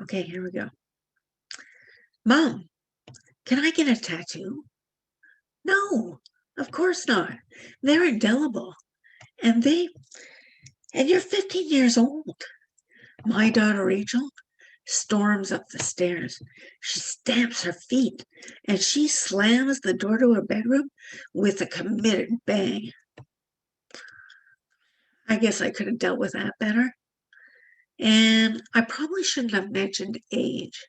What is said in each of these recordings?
Okay, here we go. Mom, can I get a tattoo? No, of course not. They're indelible. And you're 15 years old. My daughter Rachel storms up the stairs. She stamps her feet and she slams the door to her bedroom with a committed bang. I guess I could have dealt with that better. And I probably shouldn't have mentioned age.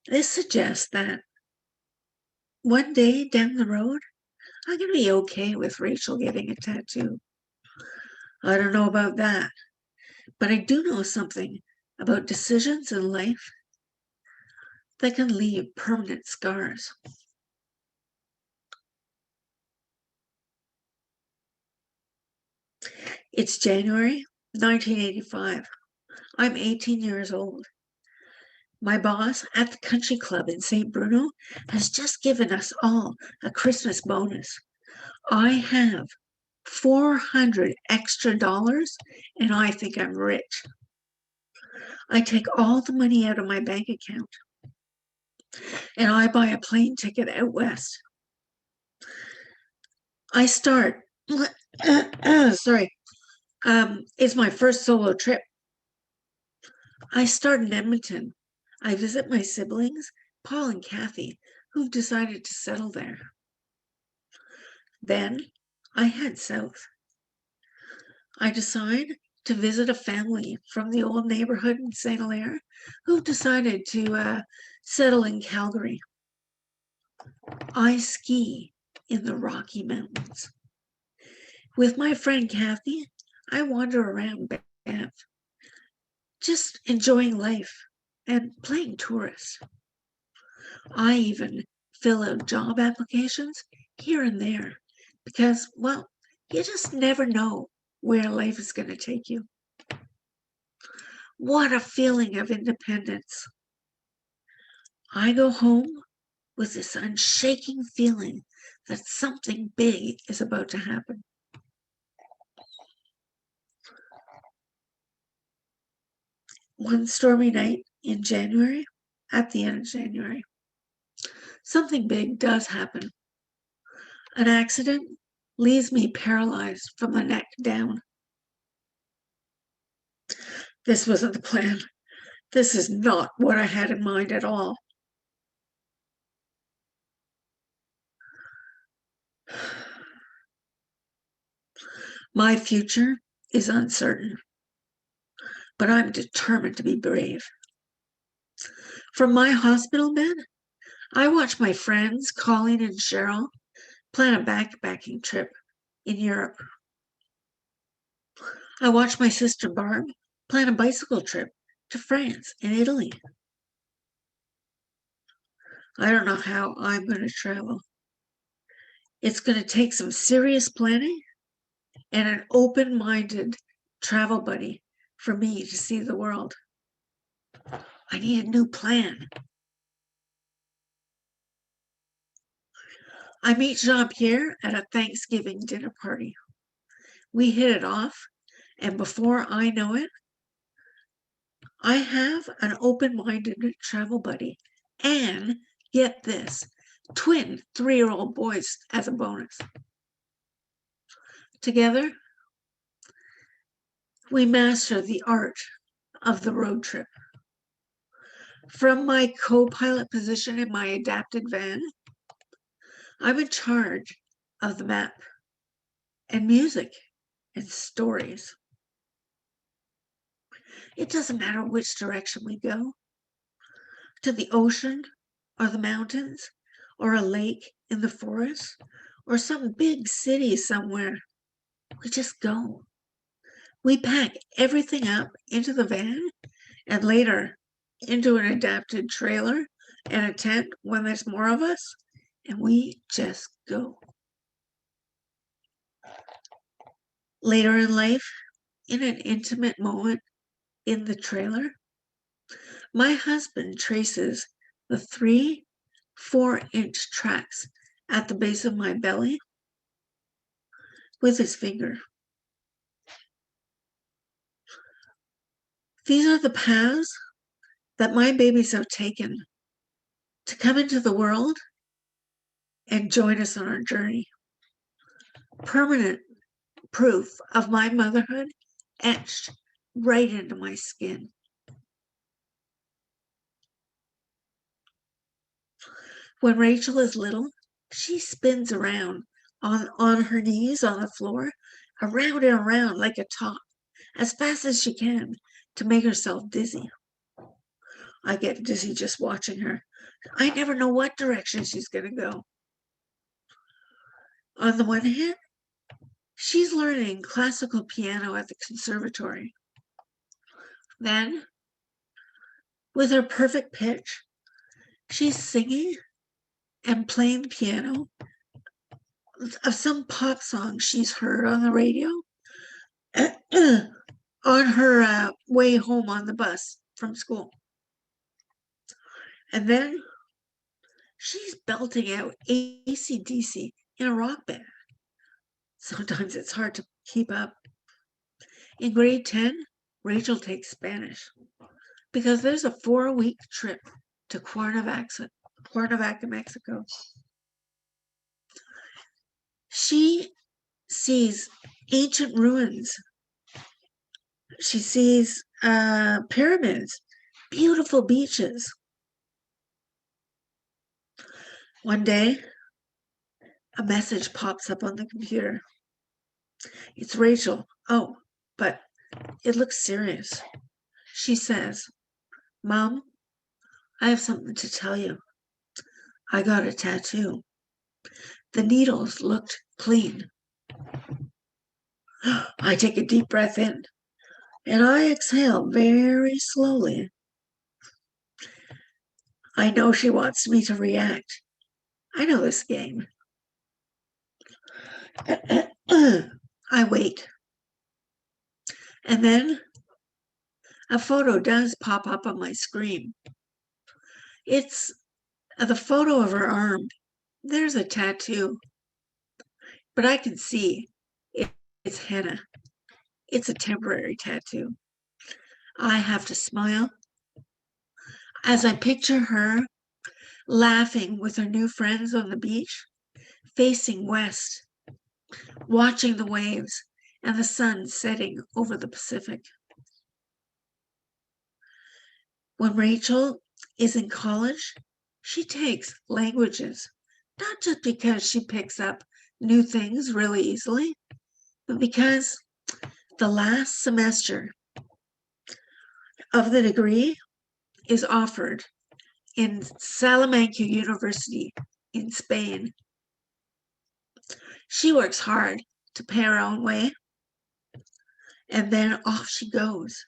This suggests that one day down the road, I'm going to be okay with Rachel getting a tattoo. I don't know about that, but I do know something about decisions in life that can leave permanent scars. It's January 1985. I'm 18 years old. My boss at the country club in St. Bruno has just given us all a Christmas bonus. I have 400 extra dollars and I think I'm rich. I take all the money out of my bank account and I buy a plane ticket out west. I start, sorry, it's my first solo trip. I start in Edmonton. I visit my siblings, Paul and Kathy, who've decided to settle there. Then I head south. I decide to visit a family from the old neighborhood in Saint-Isidore who've decided to settle in Calgary. I ski in the Rocky Mountains. With my friend Kathy, I wander around Banff, just enjoying life and playing tourist. I even fill out job applications here and there because, well, you just never know where life is going to take you. What a feeling of independence. I go home with this unshaking feeling that something big is about to happen. One stormy night in January, at the end of January, something big does happen. An accident leaves me paralyzed from the neck down. This wasn't the plan. This is not what I had in mind at all. My future is uncertain, but I'm determined to be brave. From my hospital bed, I watch my friends, Colleen and Cheryl, plan a backpacking trip in Europe. I watch my sister Barb plan a bicycle trip to France and Italy. I don't know how I'm going to travel. It's going to take some serious planning and an open-minded travel buddy for me to see the world. I need a new plan. I meet Jean-Pierre at a Thanksgiving dinner party. We hit it off, and before I know it, I have an open-minded travel buddy and, get this, twin 3-year-old boys as a bonus. Together, we master the art of the road trip. From my co-pilot position in my adapted van, I'm in charge of the map and music and stories. It doesn't matter which direction we go, to the ocean or the mountains or a lake in the forest or some big city somewhere. We just go. We pack everything up into the van and later into an adapted trailer and a tent when there's more of us, and we just go. Later in life, in an intimate moment in the trailer, my husband traces the 3 4-inch tracks at the base of my belly with his finger. These are the paths that my babies have taken to come into the world and join us on our journey. Permanent proof of my motherhood etched right into my skin. When Rachel is little, she spins around on her knees on the floor, around and around like a top, as fast as she can to make herself dizzy. I get dizzy just watching her. I never know what direction she's going to go. On the one hand, she's learning classical piano at the conservatory. Then, with her perfect pitch, she's singing and playing the piano of some pop song she's heard on the radio on her way home on the bus from school. And then she's belting out AC/DC in a rock band. Sometimes it's hard to keep up. In grade 10, Rachel takes Spanish because there's a 4-week trip to Cuernavaca, Mexico. She sees ancient ruins. She sees pyramids, beautiful beaches. One day, a message pops up on the computer. It's Rachel. Oh, but it looks serious. She says, Mom, I have something to tell you. I got a tattoo. The needles looked clean. I take a deep breath in and I exhale very slowly. I know she wants me to react. I know this game. I wait. And then a photo does pop up on my screen. It's the photo of her arm. There's a tattoo, but I can see it's henna. It's a temporary tattoo. I have to smile as I picture her laughing with her new friends on the beach, facing west, watching the waves and the sun setting over the Pacific. When Rachel is in college, she takes languages, not just because she picks up new things really easily, but because the last semester of the degree is offered in Salamanca University in Spain. She works hard to pay her own way, and then off she goes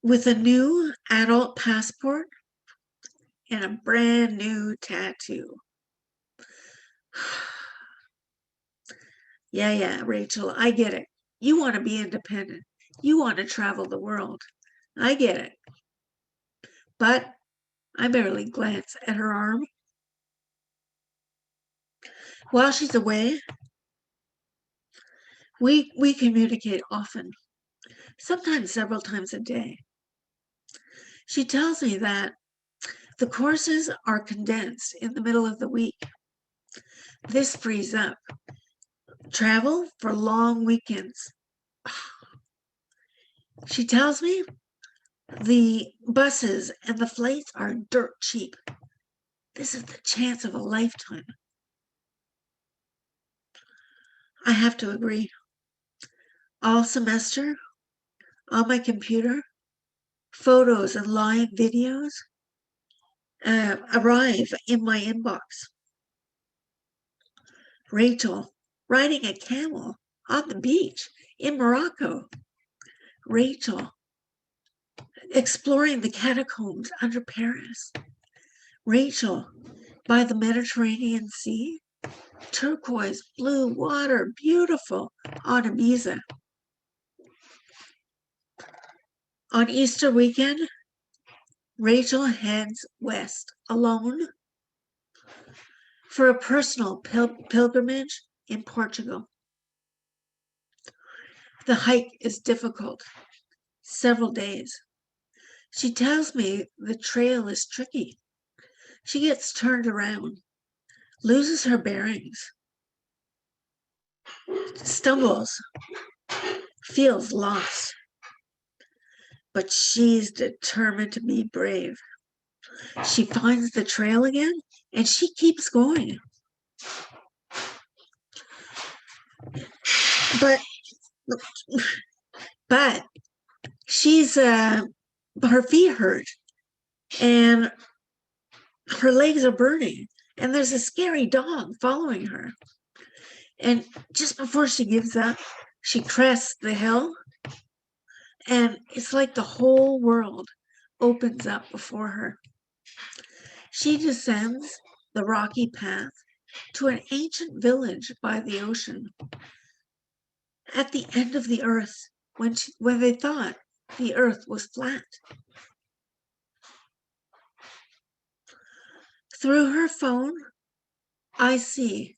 with a new adult passport and a brand new tattoo. Yeah, Rachel, I get it. You want to be independent. You want to travel the world. I get it. But I barely glance at her arm. While she's away, we communicate often, sometimes several times a day. She tells me that the courses are condensed in the middle of the week. This frees up travel for long weekends. She tells me the buses and the flights are dirt cheap. This is the chance of a lifetime. I have to agree. All semester, on my computer, photos and live videos arrive in my inbox. Rachel riding a camel on the beach in Morocco. Rachel exploring the catacombs under Paris. Rachel by the Mediterranean Sea. Turquoise blue water, beautiful on Ibiza. On Easter weekend, Rachel heads west alone for a personal pilgrimage in Portugal. The hike is difficult. several days. She tells me the trail is tricky. She gets turned around, loses her bearings, stumbles, feels lost. But she's determined to be brave. She finds the trail again and she keeps going. But but she's her feet hurt and her legs are burning and there's a scary dog following her. And just before she gives up, she crests the hill and it's like the whole world opens up before her. She descends the rocky path to an ancient village by the ocean at the end of the earth when they thought the earth was flat. Through her phone, I see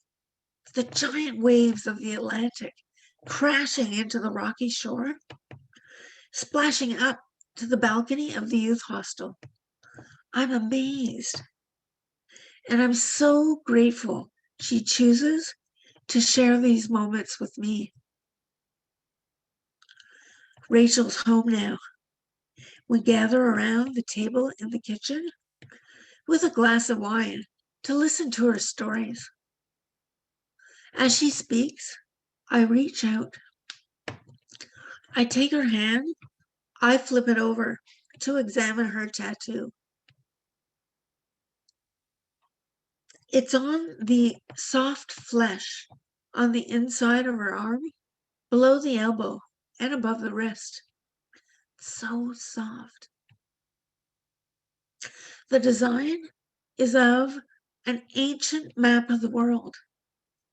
the giant waves of the Atlantic crashing into the rocky shore, splashing up to the balcony of the youth hostel. I'm amazed. And I'm so grateful she chooses to share these moments with me. Rachel's home now. We gather around the table in the kitchen with a glass of wine to listen to her stories. As she speaks, I reach out. I take her hand, I flip it over to examine her tattoo. It's on the soft flesh on the inside of her arm, below the elbow and above the wrist. So soft. The design is of an ancient map of the world,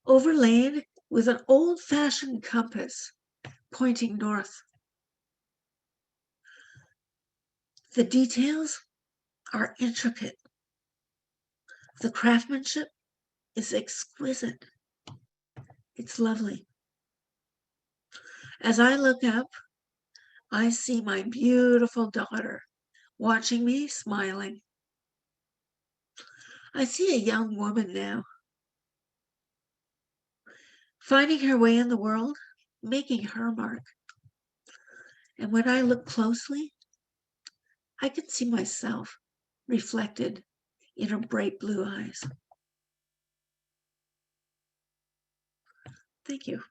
overlaid with an old-fashioned compass pointing north. The details are intricate. The craftsmanship is exquisite. It's lovely. As I look up, I see my beautiful daughter watching me, smiling. I see a young woman now, finding her way in the world, making her mark. And when I look closely, I can see myself reflected in her bright blue eyes. Thank you.